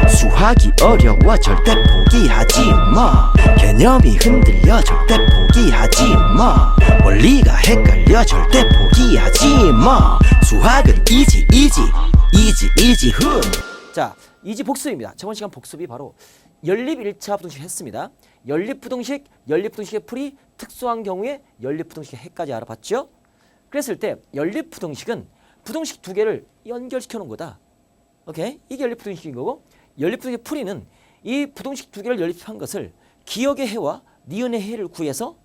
수학이 어려워 절대 포기하지 마. 개념이 흔들려 절대 포기하지 마. 원리가 헷갈려 절대 포기하지 마. 수학은 이지 훈. 자, 이지 복습입니다. 저번 시간 복습이 바로 연립 1차 부등식 했습니다. 연립 부등식의 풀이 특수한 경우에 연립 부등식의 해까지 알아봤죠? 그랬을 때 연립 부등식은 부등식 두 개를 연결시켜 놓은 거다. 오케이? 이게 연립 부등식인 거고, 연립 부등식의 풀이는 이 부등식 두 개를 연립한 것을 기억의 해와 니은의 해를 구해서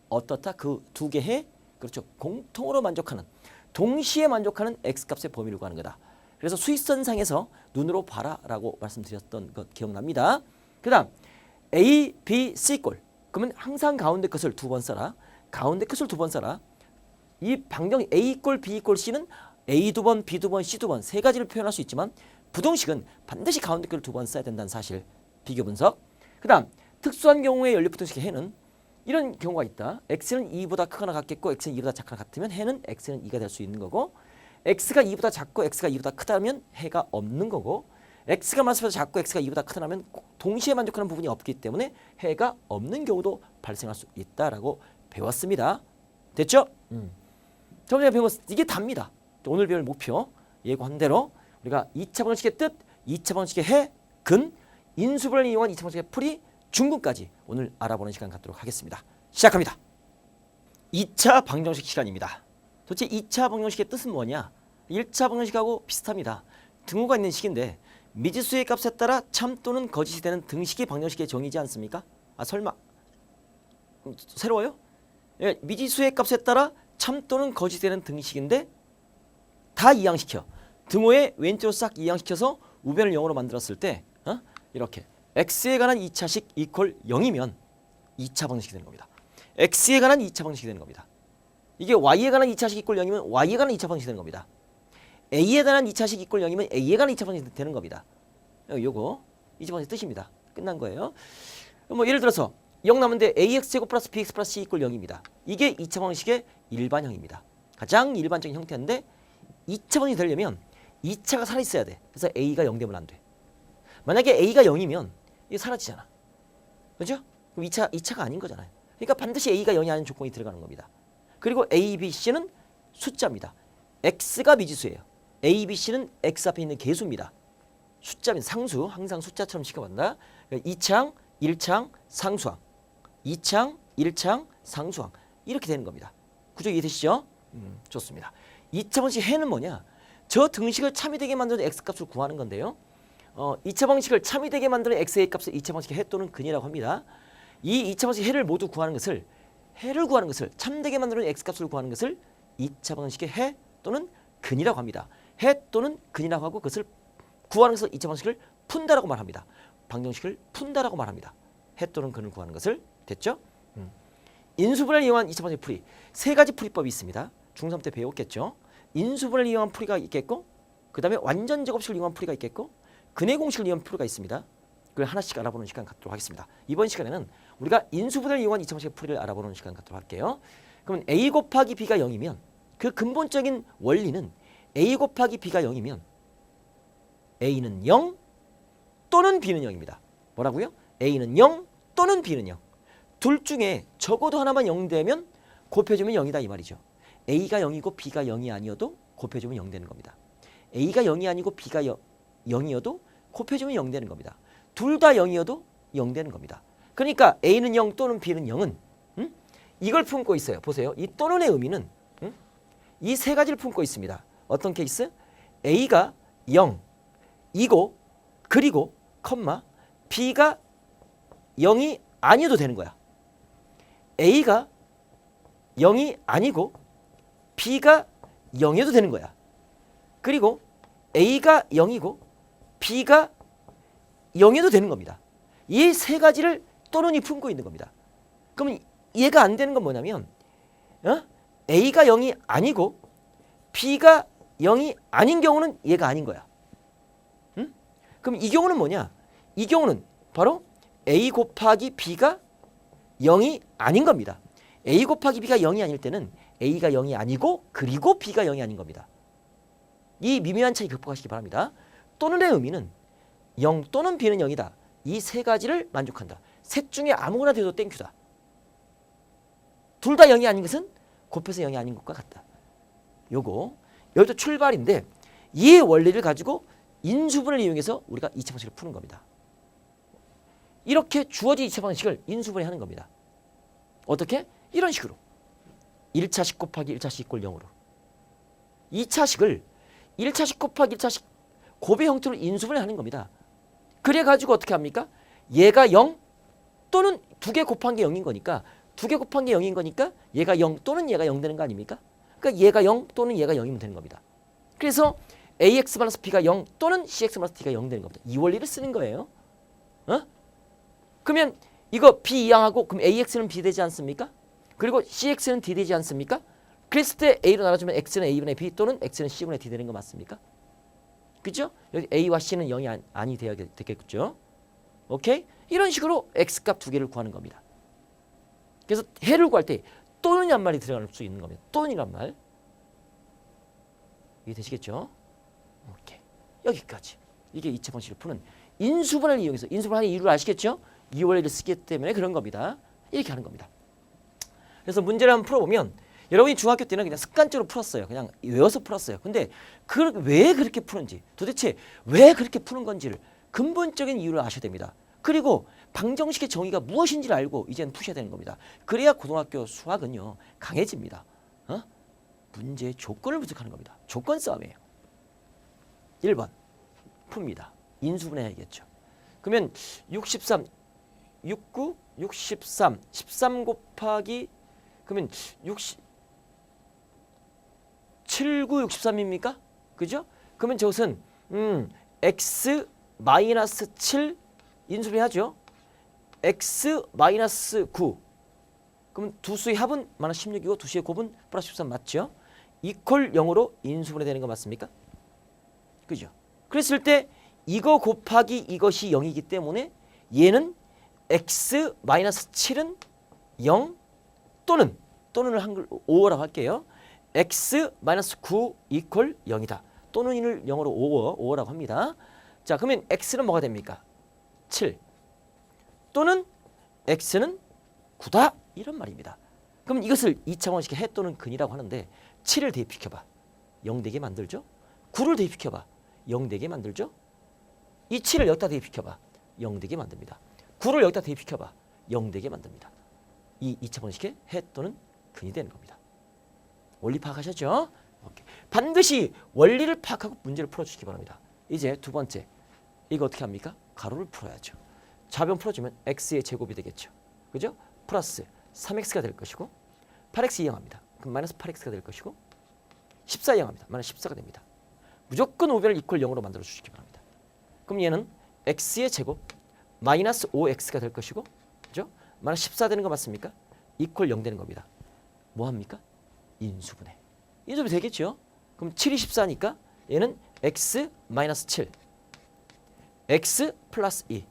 어떻다? 그 두 개의 해, 그렇죠, 공통으로 만족하는, 동시에 만족하는 x값의 범위를 구하는 거다. 그래서 수익선상에서 눈으로 봐라라고 말씀드렸던 것 기억납니다. 그 다음 A, B, C 꼴. 그러면 항상 가운데 것을 두 번 써라. 가운데 것을 두 번 써라. 이 방정 A 꼴, B 꼴, C는 A 두 번, B 두 번, C 두 번 세 가지를 표현할 수 있지만 부등식은 반드시 가운데 것을 두 번 써야 된다는 사실. 비교 분석. 그 다음 특수한 경우에 연립 부등식의 해는 이런 경우가 있다. x는 2보다 크거나 같겠고 x는 2보다 작거나 같으면 해는 x는 2가 될 수 있는 거고, x가 2보다 작고 x가 2보다 크다면 해가 없는 거고, x가 마스보다 작고 x가 2보다 크다면 동시에 만족하는 부분이 없기 때문에 해가 없는 경우도 발생할 수 있다라고 배웠습니다. 됐죠? 저번에 배운 것 이게 답니다. 오늘 배울 목표 예고한 대로 우리가 2차 방정식의 뜻, 2차 방정식의 해, 근, 인수분해를 이용한 2차 방정식의 풀이, 중근까지 오늘 알아보는 시간 갖도록 하겠습니다. 시작합니다. 2차 방정식 시간입니다. 도대체 2차 방정식의 뜻은 뭐냐? 1차 방정식하고 비슷합니다. 등호가 있는 식인데 미지수의 값에 따라 참 또는 거짓이 되는 등식이 방정식의 정의지 않습니까? 아 설마 새로워요? 예, 미지수의 값에 따라 참 또는 거짓이 되는 등식인데 다 이항시켜. 등호의 왼쪽으로 싹 이항시켜서 우변을 0으로 만들었을 때 이렇게 x에 관한 2차식 이퀄 0이면 2차 방정식이 되는 겁니다. x에 관한 2차 방정식이 되는 겁니다. 이게 y에 관한 2차식 이퀄 0이면 y에 관한 2차 방정식이 되는 겁니다. a에 관한 2차식 이퀄 0이면 a에 관한 2차 방정식이 되는 겁니다. 요거 2차 방정식 뜻입니다. 끝난 거예요. 뭐 예를 들어서 0 남은데 ax제곱 플러스 bx 플러스 c 이퀄 0입니다. 이게 2차 방정식의 일반형입니다. 가장 일반적인 형태인데 2차 방정식이 되려면 2차가 살아있어야 돼. 그래서 a가 0 되면 안 돼. 만약에 a가 0이면 이게 사라지잖아. 그렇죠? 그럼 2차가 아닌 거잖아요. 그러니까 반드시 a가 0이 아닌 조건이 들어가는 겁니다. 그리고 a, b, c는 숫자입니다. x가 미지수예요. a, b, c는 x 앞에 있는 개수입니다. 숫자입니다. 상수. 항상 숫자처럼 시켜본다. 그러니까 2창, 1창, 상수항. 2창, 1창, 상수항. 이렇게 되는 겁니다. 구조 이해되시죠? 좋습니다. 2차 방식 해는 뭐냐? 저 등식을 참이 되게 만드는 x값을 구하는 건데요. 2차 방식을 참이 되게 만드는 x의 값을 2차 방식의 해 또는 근이라고 합니다. 이 2차 방식 해를 모두 구하는 것을, 해를 구하는 것을, 참되게 만드는 x값을 구하는 것을 2차 방식의 해 또는 근이라고 합니다. 해 또는 근이라고 하고 그것을 구하는 것을 2차 방식을 푼다라고 말합니다. 방정식을 푼다라고 말합니다. 해 또는 근을 구하는 것을. 됐죠? 인수분해를 이용한 2차 방식 풀이. 세 가지 풀이법이 있습니다. 중3 때 배웠겠죠? 인수분해를 이용한 풀이가 있겠고, 그 다음에 완전 제곱식을 이용한 풀이가 있겠고, 근의 공식을 이용한 풀이가 있습니다. 그걸 하나씩 알아보는 시간 갖도록 하겠습니다. 이번 시간에는 우리가 인수분해를 이용한 2차 방식의 풀이를 알아보는 시간 갖도록 할게요. 그러면 a 곱하기 b가 0이면 그 근본적인 원리는 a 곱하기 b가 0이면 a는 0 또는 b는 0입니다. 뭐라고요? a는 0 또는 b는 0. 둘 중에 적어도 하나만 0 되면 곱해주면 0이다 이 말이죠. a가 0이고 b가 0이 아니어도 곱해주면 0 되는 겁니다. a가 0이 아니고 b가 0이어도 곱해주면 0 되는 겁니다. 둘 다 0이어도 0 되는 겁니다. 그러니까 a는 0 또는 b는 0은 이걸 품고 있어요. 보세요. 이 또는의 의미는 이 세 가지를 품고 있습니다. 어떤 케이스? a가 0이고 그리고 컴마 b가 0이 아니어도 되는 거야. a가 0이 아니고 b가 0이어도 되는 거야. 그리고 a가 0이고 b가 0이어도 되는 겁니다. 이 세 가지를 또는이 품고 있는 겁니다. 그러면 얘가 안 되는 건 뭐냐면 a가 0이 아니고 b가 0이 아닌 경우는 얘가 아닌 거야. 그럼 이 경우는 뭐냐? 이 경우는 바로 a 곱하기 b가 0이 아닌 겁니다. a 곱하기 b가 0이 아닐 때는 a가 0이 아니고 그리고 b가 0이 아닌 겁니다. 이 미묘한 차이 극복하시기 바랍니다. 또는의 의미는 0 또는 b는 0이다. 이 세 가지를 만족한다. 셋 중에 아무거나 돼도 땡큐다. 둘 다 0이 아닌 것은 곱해서 0이 아닌 것과 같다. 요거 여기도 출발인데 이 원리를 가지고 인수분해를 이용해서 우리가 2차 방식을 푸는 겁니다. 이렇게 주어진 2차 방식을 인수분해하는 겁니다. 어떻게? 이런 식으로 1차식 곱하기 1차식 이꼴 0으로 2차식을 1차식 곱하기 1차식 곱의 형태로 인수분해하는 겁니다. 그래가지고 어떻게 합니까? 얘가 0 또는 두 개 곱한 게 0인 거니까 두 개 곱한 게 0인 거니까 얘가 0 또는 얘가 0 되는 거 아닙니까? 그러니까 얘가 0 또는 얘가 0이면 되는 겁니다. 그래서 ax-b가 0 또는 cx-d가 0 되는 겁니다. 이 원리를 쓰는 거예요. 그러면 이거 b 이항하고 그럼 ax는 b 되지 않습니까? 그리고 cx는 d 되지 않습니까? 그랬을 때 a로 나눠주면 x는 a분의 b 또는 x는 c분의 d 되는 거 맞습니까? 그죠? 여기 a와 c는 0이 아니 돼야 되겠죠? 오케이? 이런 식으로 x값 두 개를 구하는 겁니다. 그래서 해를 구할 때 또는이란 말이 들어갈 수 있는 겁니다. 또는이란 말. 이해 되시겠죠? 오케이. 여기까지. 이게 2차 방식을 푸는 인수분해를 이용해서 인수분해하는 이유를 아시겠죠? 이 원리를 쓰기 때문에 그런 겁니다. 이렇게 하는 겁니다. 그래서 문제를 한번 풀어보면 여러분이 중학교 때는 그냥 습관적으로 풀었어요. 그냥 외워서 풀었어요. 근데 왜 그렇게 푸는지 도대체 왜 그렇게 푸는 건지를 근본적인 이유를 아셔야 됩니다. 그리고 방정식의 정의가 무엇인지를 알고 이제는 푸셔야 되는 겁니다. 그래야 고등학교 수학은요 강해집니다. 문제의 조건을 분석하는 겁니다. 조건 싸움이에요. 1번 풉니다. 인수분해해야겠죠. 그러면 63, 69, 63, 13 곱하기 그러면 79, 63입니까? 그죠? 그러면 저것은 x 마이너스 7 인수분해하죠. x 마이너스 9 그럼 두 수의 합은 마이너스 16이고 두 수의 곱은 플러스 13 맞죠? 이퀄 0으로 인수분해 되는 거 맞습니까? 그죠? 그랬을 때 이거 곱하기 이것이 0이기 때문에 얘는 x 마이너스 7은 0 또는을 한글 5라고 할게요. x 마이너스 9 이퀄 0이다. 또는 을 0으로 5라고 합니다. 자, 그러면 x는 뭐가 됩니까? 7 또는 x는 9다 이런 말입니다. 그럼 이것을 2차 원식의 해 또는 근이라고 하는데 7을 대입시켜봐. 0 되게 만들죠. 9를 대입시켜봐. 0 되게 만들죠. 이 7을 여기다 대입시켜봐. 0 되게 만듭니다. 9를 여기다 대입시켜봐. 0 되게 만듭니다. 이 2차 원식의 해 또는 근이 되는 겁니다. 원리 파악하셨죠? 오케이. 반드시 원리를 파악하고 문제를 풀어주시기 바랍니다. 이제 두 번째 이거 어떻게 합니까? 가로를 풀어야죠. 좌변 풀어주면 x의 제곱이 되겠죠. 그죠? 플러스 3x가 될 것이고 8x 이항합니다. 그럼 마이너스 8x가 될 것이고 14 이항합니다. 마이너스 14가 됩니다. 무조건 우변을 이퀄 0으로 만들어 주시기 바랍니다. 그럼 얘는 x의 제곱 마이너스 5x가 될 것이고 그죠? 마이너스 14 되는 거 맞습니까? 이퀄 0 되는 겁니다. 뭐 합니까? 인수분해. 인수분해 되겠죠? 그럼 7이 14니까 얘는 x 마이너스 7 x 플러스 2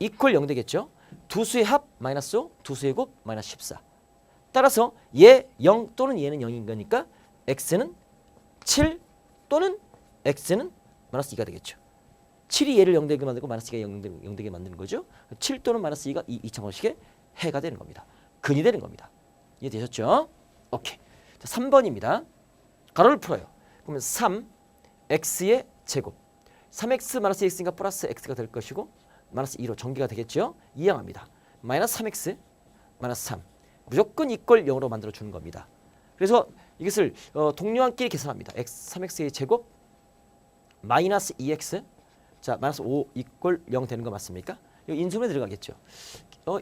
이퀄 0 되겠죠? 두 수의 합 마이너스 5 두 수의 곱 마이너스 14 따라서 얘 0 또는 얘는 0인 거니까 x는 7 또는 x는 마이너스 2가 되겠죠. 7이 얘를 0 되게 만들고 마이너스 2가 0 되게 만드는 거죠. 7 또는 마이너스 2가 이 2차 원식의 해가 되는 겁니다. 근이 되는 겁니다. 이해되셨죠? 오케이. 자, 3번입니다. 가로를 풀어요. 그러면 3 x의 제곱 3x 마이너스 x니까 플러스 x가 될 것이고 마이너스 2로 전개가 되겠죠. 이항합니다. 마이너스 3x 마이너스 3 무조건 이퀄 0으로 만들어 주는 겁니다. 그래서 이것을 동료한끼리 계산합니다. 3x의 제곱 마이너스 2x 자 마이너스 5 이퀄 0 되는 거 맞습니까? 이거 인수분해 들어가겠죠.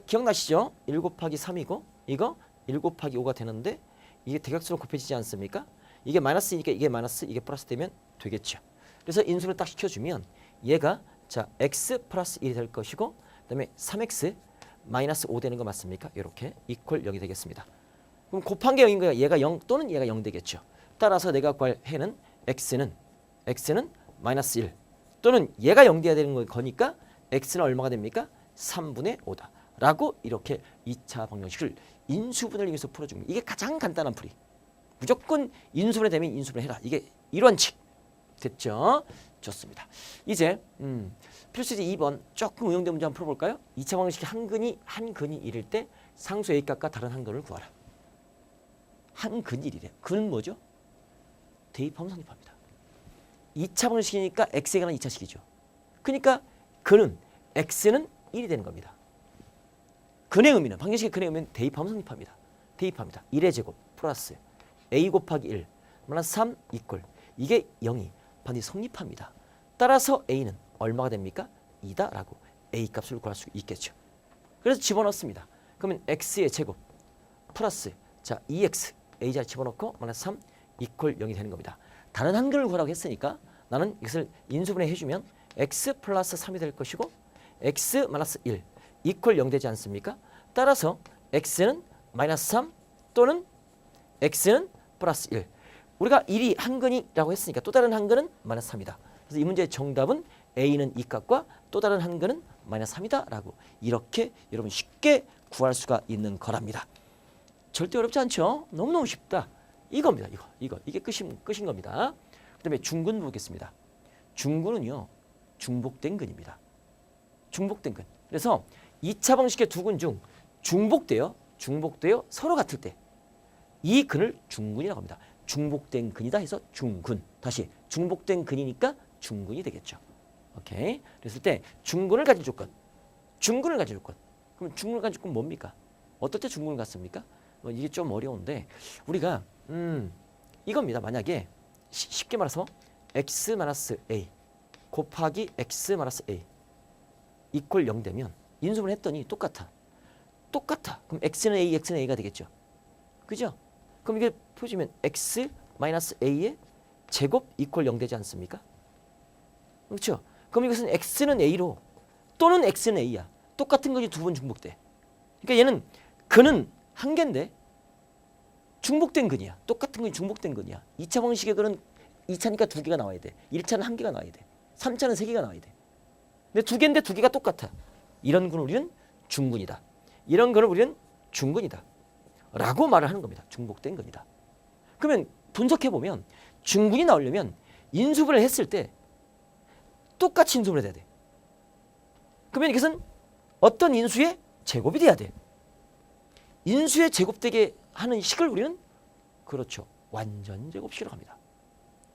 기억나시죠? 1 곱하기 3이고 이거 1 곱하기 5가 되는데 이게 대각선으로 곱해지지 않습니까? 이게 마이너스니까 이게 마이너스 이게 플러스 되면 되겠죠. 그래서 인수분해 딱 시켜주면 얘가 자 x 플러스 1이 될 것이고 그다음에 3x 마이너스 5 되는 거 맞습니까? 이렇게 이퀄 0이 되겠습니다. 그럼 곱한 게 0인 거야. 얘가 0 또는 얘가 0 되겠죠. 따라서 내가 구할 해는 x는 마이너스 1 또는 얘가 0 돼야 되는 거니까 x는 얼마가 됩니까? 3분의 5다. 라고 이렇게 2차 방정식을 인수분해를 이용해서 풀어줍니다. 이게 가장 간단한 풀이. 무조건 인수분해 되면 인수분해 해라. 이게 1원칙. 됐죠? 좋습니다. 이제 필수제 2번 조금 응용된 문제 한번 풀어볼까요? 2차 방정식의 한 근이 1일 때 상수 A값과 다른 한 근을 구하라. 한 근이 1이래. 근은 뭐죠? 대입하면 성립합니다. 2차 방정식이니까 x에 관한 2차식이죠. 그러니까 근은 x는 1이 되는 겁니다. 근의 의미는 방정식의 근의 의미는 대입하면 성립합니다. 대입합니다. 1의 제곱 플러스 a 곱하기 1 마이너스 3 이퀄 이게 0이 반드시 성립합니다. 따라서 a는 얼마가 됩니까? 2다 라고 a 값을 구할 수 있겠죠. 그래서 집어넣습니다. 그러면 x의 제곱 플러스 자 2x a 자리 집어넣고 마이너스 3 이퀄 0이 되는 겁니다. 다른 한글을 구하라고 했으니까 나는 이것을 인수분해 해주면 x 플러스 3이 될 것이고 x 마이너스 1 이퀄 0 되지 않습니까? 따라서 x는 마이너스 3 또는 x는 플러스 1. 우리가 1이 한근이라고 했으니까 또 다른 한근은 마이너스 3이다. 그래서 이 문제의 정답은 a는 이 값과 또 다른 한근은 마이너스 3이다 라고 이렇게 여러분 쉽게 구할 수가 있는 거랍니다. 절대 어렵지 않죠? 너무너무 쉽다. 이겁니다. 이게 끝인 겁니다. 그 다음에 중근 보겠습니다. 중근은요. 중복된 근입니다. 중복된 근. 그래서 2차 방식의 두 근 중 중복되어 서로 같을 때 이 근을 중근이라고 합니다. 중복된 근이다 해서 중근. 다시 중복된 근이니까 중근이 되겠죠. 오케이. 그랬을 때 중근을 가진 조건. 중근을 가진 조건. 그럼 중근을 가진 조건 뭡니까? 어떨 때 중근을 갖습니까? 이게 좀 어려운데 우리가 이겁니다. 만약에 쉽게 말해서 x-a 곱하기 x-a 이퀄 0 되면 인수분해 했더니 똑같아. 그럼 x는 a, x는 a가 되겠죠. 그죠? 그럼 이게 표시면 x-a의 제곱 이퀄 0 되지 않습니까? 그렇죠? 그럼 이것은 x는 a로 또는 x는 a야. 똑같은 것이 두 번 중복돼. 그러니까 얘는 근은 한 개인데 중복된 근이야. 똑같은 건이 중복된 근이야. 2차 방식의 근은 2차니까 두 개가 나와야 돼. 1차는 한 개가 나와야 돼. 3차는 세 개가 나와야 돼. 근데 두 개인데 두 개가 똑같아. 이런 근을 우리는 중근이다. 이런 근을 우리는 중근이다. 라고 말을 하는 겁니다. 중복된 근이다. 그러면 분석해보면 중근이 나오려면 인수분해를 했을 때 똑같이 인수분해 돼야 돼. 그러면 이것은 어떤 인수의 제곱이 돼야 돼. 인수의 제곱되게 하는 식을 우리는 그렇죠. 완전 제곱식이라고 합니다.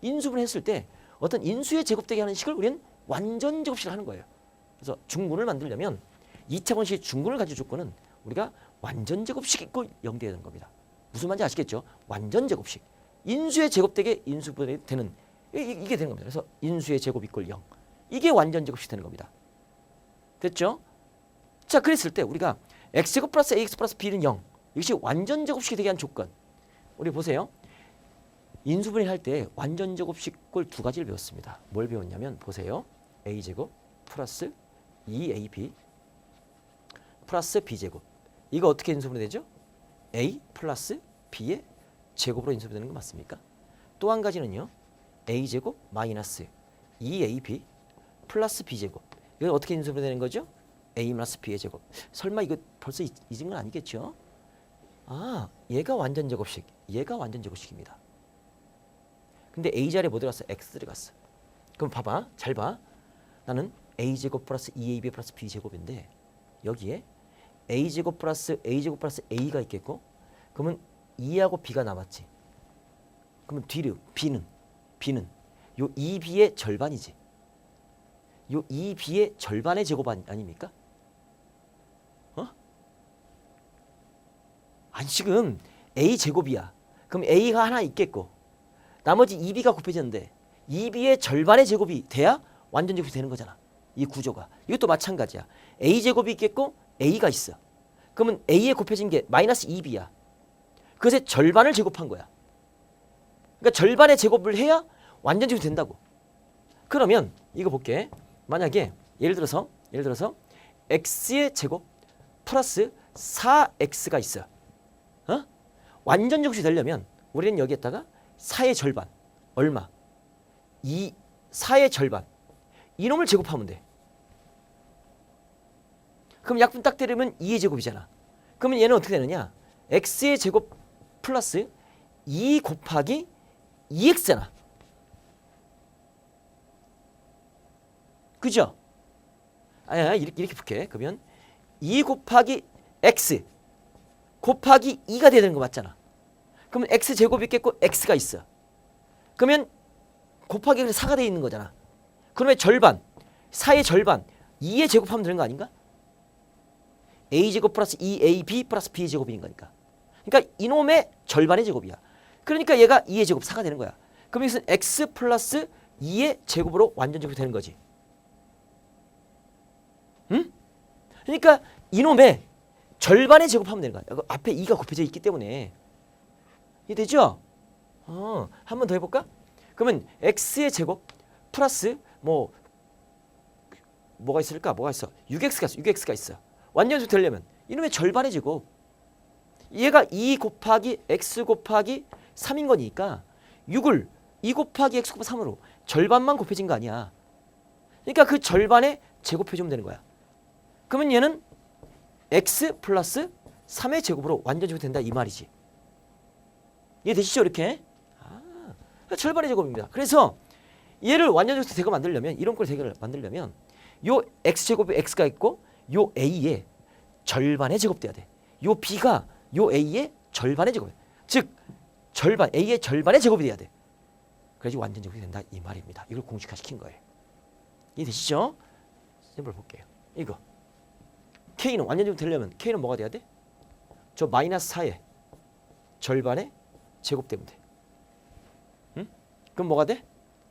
인수분해 했을 때 어떤 인수의 제곱되게 하는 식을 우리는 완전 제곱식을 하는 거예요. 그래서 중근을 만들려면 2차 방식의 중근을 가진 조건은 우리가 완전 제곱식 있고 0 되는 겁니다. 무슨 말인지 아시겠죠? 완전 제곱식. 인수의 제곱되게 인수분해 되는 이게 되는 겁니다. 그래서 인수의 제곱 이꼴 0. 이게 완전 제곱식 되는 겁니다. 됐죠? 자, 그랬을 때 우리가 x제곱 플러스 ax 플러스 b는 0. 이것이 완전 제곱식이 되게 한 조건. 우리 보세요. 인수분해 할 때 완전 제곱식을 두 가지를 배웠습니다. 뭘 배웠냐면 보세요. a제곱 플러스 2ab 플러스 b제곱. 이거 어떻게 인수분해 되죠? a 플러스 b의 제곱으로 인수분해되는 거 맞습니까? 또 한 가지는요. a제곱 마이너스 2ab 플러스 b제곱. 이거 어떻게 인수분해되는 거죠? a 마이너스 b의 제곱. 설마 이거 벌써 잊은 건 아니겠죠? 아, 얘가 완전 제곱식, 얘가 완전 제곱식입니다. 근데 a 자리에 뭐 들어갔어? x 들어갔어. 그럼 봐봐, 잘 봐. 나는 a제곱 플러스 2ab 플러스 b제곱인데 여기에 a제곱 플러스 a가 있겠고 그러면 2하고 b가 남았지. 그러면 뒤로 b는 요 2b의 절반이지. 요 2b의 절반의 제곱 아닙니까? 아니 지금 a제곱이야. 그럼 a가 하나 있겠고 나머지 2b가 곱해졌는데 2b의 절반의 제곱이 돼야 완전 제곱이 되는 거잖아. 이 구조가. 이것도 마찬가지야. a제곱이 있겠고 a가 있어. 그러면 a에 곱해진 게 마이너스 2b야. 그것의 절반을 제곱한 거야. 그러니까 절반의 제곱을 해야 완전 제곱이 된다고. 그러면 이거 볼게. 만약에 예를 들어서 x의 제곱 플러스 4x가 있어. 완전 제곱이 되려면 우리는 여기에다가 4의 절반 얼마? 4의 절반 이놈을 제곱하면 돼. 그럼 약분 딱 때리면 2의 제곱이잖아. 그러면 얘는 어떻게 되느냐? x의 제곱 플러스 2 곱하기 2x잖아. 그죠? 아야 이렇게 풀게. 그러면 2 곱하기 x 곱하기 2가 돼야 되는 거 맞잖아. 그러면 x 제곱이 있겠고 x가 있어. 그러면 곱하기 4가 돼 있는 거잖아. 그러면 절반 4의 절반 2의 제곱하면 되는 거 아닌가? a제곱 플러스 2ab 플러스 b제곱인 거니까. 그러니까 이놈의 절반의 제곱이야. 그러니까 얘가 2의 제곱 4가 되는 거야. 그럼 이것은 x 플러스 2의 제곱으로 완전 제곱이 되는 거지. 응? 그러니까 이놈의 절반의 제곱하면 되는 거야. 앞에 2가 곱해져 있기 때문에. 이해되죠? 한 번 더 해볼까? 그러면 x의 제곱 플러스 뭐가 있을까? 뭐가 있어? 6x가 있어. 완전 제곱 되려면 이놈의 절반의 제곱. 얘가 2 곱하기 x 곱하기 3인 거니까 6을 2 곱하기 x 곱하기 3으로 절반만 곱해진 거 아니야. 그러니까 그 절반에 제곱해주면 되는 거야. 그러면 얘는 x 플러스 3의 제곱으로 완전 제곱이 된다 이 말이지. 이해되시죠? 이렇게. 절반의 제곱입니다. 그래서 얘를 완전 제곱 대거 만들려면 이런 걸 대거를 만들려면 요 x제곱에 x가 있고 요 a의 절반의 제곱 돼야 돼. 요 b가 요 a의 절반의 제곱. 즉 절반 a의 절반의 제곱이 돼야 돼. 그래야지 완전 제곱이 된다 이 말입니다. 이걸 공식화시킨 거예요. 이해되시죠? 샘플 볼게요. 이거 k는 완전 제곱 되려면 k는 뭐가 돼야 돼? 저 마이너스 4의 절반의 제곱 되면 돼. 응? 그럼 뭐가 돼?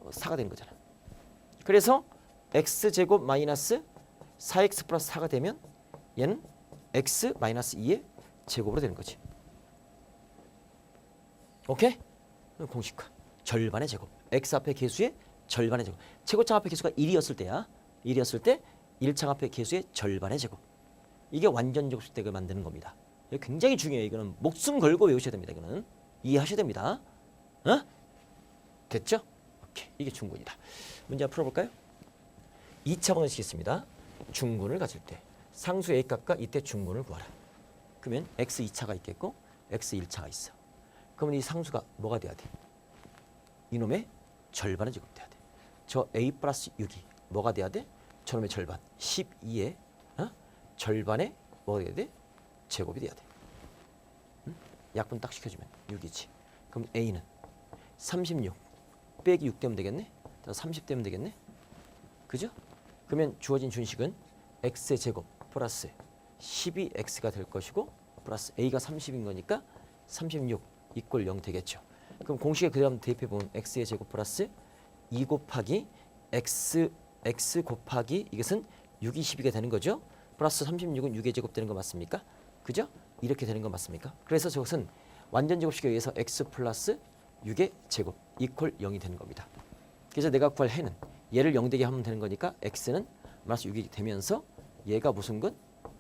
4가 되는 거잖아. 그래서 x제곱 마이너스 4x 플러스 4가 되면 얘는 x 마이너스 2의 제곱으로 되는 거지. 오케이? 공식화. 절반의 제곱. x 앞에 개수의 절반의 제곱. 최고창 앞에 개수가 1이었을 때야. 1이었을 때 1창 앞에 개수의 절반의 제곱. 이게 완전 제곱식대를 만드는 겁니다. 이거 굉장히 중요해요. 이거는 목숨 걸고 외우셔야 됩니다. 이거는 이해하셔야 됩니다. 됐죠? 오케이. 이게 중군이다. 문제 한번 풀어볼까요? 2차 방정식이 있습니다. 중군을 가질 때 상수 a 값과 이때 중군을 구하라. 그러면 x 2차가 있겠고 x 1차가 있어. 그러면 이 상수가 뭐가 돼야 돼? 이놈의 절반의 제곱 돼야 돼. 저 a 플러스 6이 뭐가 돼야 돼? 저놈의 절반 12의 절반의 뭐가 돼야 돼? 제곱이 돼야 돼. 약분 딱 시켜주면 6이지. 그럼 a는 36 빼기 6 되면 되겠네? 30 되면 되겠네? 그죠? 그러면 주어진 준식은 x의 제곱 플러스 12x가 될 것이고 플러스 a가 30인 거니까 36 이꼴 0 되겠죠. 그럼 공식에 그다음 대입해보면 x의 제곱 플러스 2 곱하기 x 곱하기 이것은 6이 12가 되는 거죠. 플러스 36은 6의 제곱 되는 거 맞습니까? 그죠? 이렇게 되는 거 맞습니까? 그래서 저것은 완전 제곱식에 의해서 x 플러스 6의 제곱 이퀄 0이 되는 겁니다. 그래서 내가 구할 해는 얘를 0 되게 하면 되는 거니까 x는 마이너스 6이 되면서 얘가 무슨 근?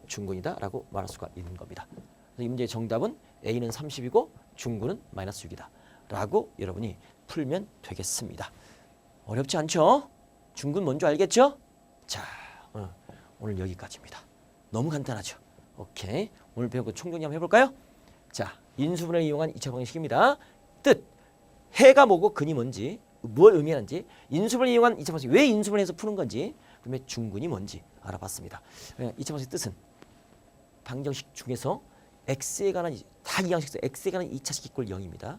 중근이다 라고 말할 수가 있는 겁니다. 그래서 이 문제의 정답은 a는 30이고 중근은 마이너스 6이다 라고 여러분이 풀면 되겠습니다. 어렵지 않죠? 중근 뭔지 알겠죠? 자, 오늘 여기까지입니다. 너무 간단하죠? 오케이. 오늘 배운 거 총정리 한번 해볼까요? 자, 인수분해를 이용한 2차 방식입니다. 뜻, 해가 뭐고 근이 뭔지, 뭘 의미하는지, 인수분해를 이용한 2차 방식, 왜 인수분해해서 푸는 건지, 그다음에 중근이 뭔지 알아봤습니다. 2차 방식 뜻은 방정식 중에서 x에 관한 다 이항식에서 x에 관한 2차식 이꼴 0입니다.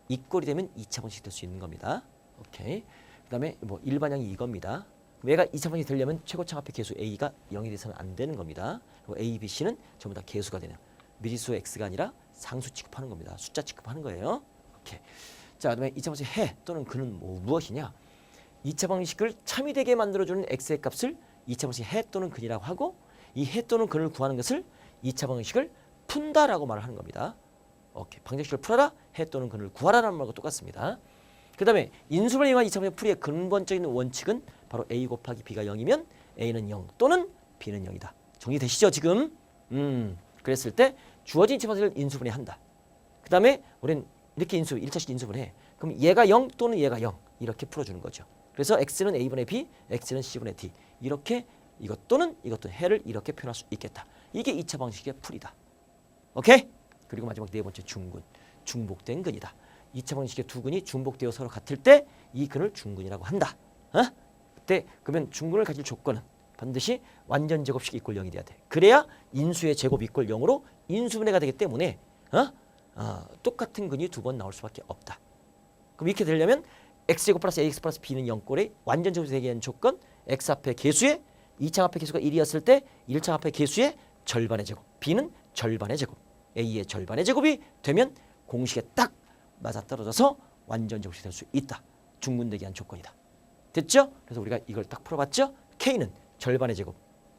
이꼴이 되면 2차 방식이 될 수 있는 겁니다. 오케이. 그다음에 뭐 일반형이 이겁니다. 얘가 2차 방식이 되려면 최고창 앞의 개수 a가 0이 돼서는 안 되는 겁니다. 그리고 a, b, c는 전부 다 개수가 되는 미지수 x가 아니라 상수 취급하는 겁니다. 숫자 취급하는 거예요. 오케이. 자, 그다음에 2차 방식 해 또는 근은 무엇이냐? 2차 방식을 참이되게 만들어주는 x의 값을 2차 방식 해 또는 근이라고 하고 이 해 또는 근을 구하는 것을 2차 방식을 푼다라고 말을 하는 겁니다. 오케이. 방정식을 풀어라, 해 또는 근을 구하라는 말과 똑같습니다. 그 다음에 인수분해를 이용한 2차 방식 풀이의 근본적인 원칙은 바로 a 곱하기 b가 0이면 a는 0 또는 b는 0이다. 정리되시죠 지금? 그랬을 때 주어진 2차 방식을 인수분해한다. 그 다음에 우리는 이렇게 1차식 인수분해. 그럼 얘가 0 또는 얘가 0 이렇게 풀어주는 거죠. 그래서 x는 a분의 b, x는 c분의 d 이렇게 이것 또는 해를 이렇게 표현할 수 있겠다. 이게 2차 방식의 풀이다. 오케이? 그리고 마지막 네 번째 중근, 중복된 근이다. 2차 방식의 두 근이 중복되어 서로 같을 때 이 근을 중근이라고 한다. 그때 그러면 중근을 가질 조건은 반드시 완전 제곱식 이꼴 0이 돼야 돼. 그래야 인수의 제곱 이꼴 0으로 인수분해가 되기 때문에 똑같은 근이 두 번 나올 수밖에 없다. 그럼 이렇게 되려면 x제곱 플러스 ax 플러스 b는 0꼴의 완전 제곱이 되게 하는 조건 x 앞에 개수의 2창 앞에 개수가 1이었을 때 1창 앞에 개수의 절반의 제곱 b는 절반의 제곱 a의 절반의 제곱이 되면 공식에 딱 맞아떨어져서 완전 제곱이 될 수 있다. 중근되게 한 조건이다. 됐죠? 그래서 우리가 이걸 딱 풀어봤죠? k는 절반의 제곱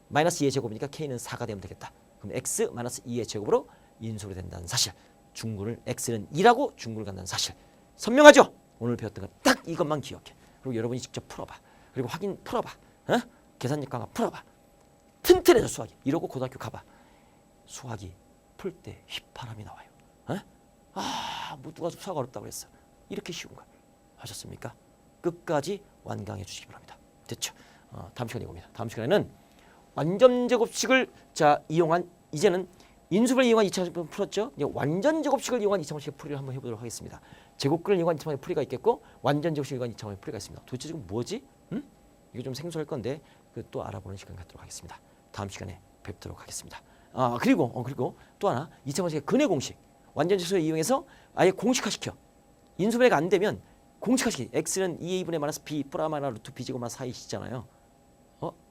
마이너스 2의 제곱이니까 k는 4가 되면 되겠다. 그럼 x 마이너스 2의 제곱으로 인수로 된다는 사실. 중근을 x는 2라고 중근을 간다는 사실. 선명하죠? 오늘 배웠던 거 딱 이것만 기억해. 그리고 여러분이 직접 풀어봐. 그리고 확인 풀어봐. 계산력 강화 풀어봐. 튼튼해져 수학이. 이러고 고등학교 가봐. 수학이 풀 때 휘파람이 나와요. 뭐 누가 수학 어렵다고 그랬어. 이렇게 쉬운 걸 하셨습니까? 끝까지 완강해 주시기 바랍니다. 됐죠? 다음 시간에 봅니다. 다음 시간에는 완전 제곱식을 이용한 이제는 인수분해를 이용한 2차 방식을 풀었죠. 이제 완전 제곱식을 이용한 2차 방식의 풀이를 한번 해보도록 하겠습니다. 제곱근을 이용한 2차 방식의 풀이가 있겠고 완전 제곱식을 이용한 2차 방식의 풀이가 있습니다. 도대체 지금 뭐지? 이거 좀 생소할 건데 또 알아보는 시간 갖도록 하겠습니다. 다음 시간에 뵙도록 하겠습니다. 그리고 또 하나 2차 방식의 근의 공식 완전 제곱식을 이용해서 아예 공식화시켜. 인수분해가 안 되면 공식화시키. x는 2a분의 마이너스 b 플러스 마이너스 루트 b제곱 마이너스 4이시잖아요.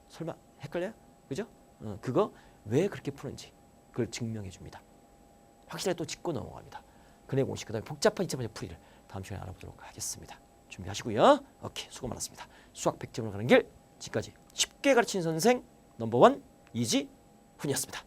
설마 헷갈려요? 그죠? 그거 왜 그렇게 푸는지 그걸 증명해 줍니다. 확실하게 또 짚고 넘어갑니다. 근의 공식 그다음에 복잡한 2차 방식 풀이를 다음 시간에 알아보도록 하겠습니다. 준비하시고요. 오케이, 수고 많았습니다. 수학 100점으로 가는 길 지금까지 쉽게 가르치는 선생 넘버원 이지훈이었습니다.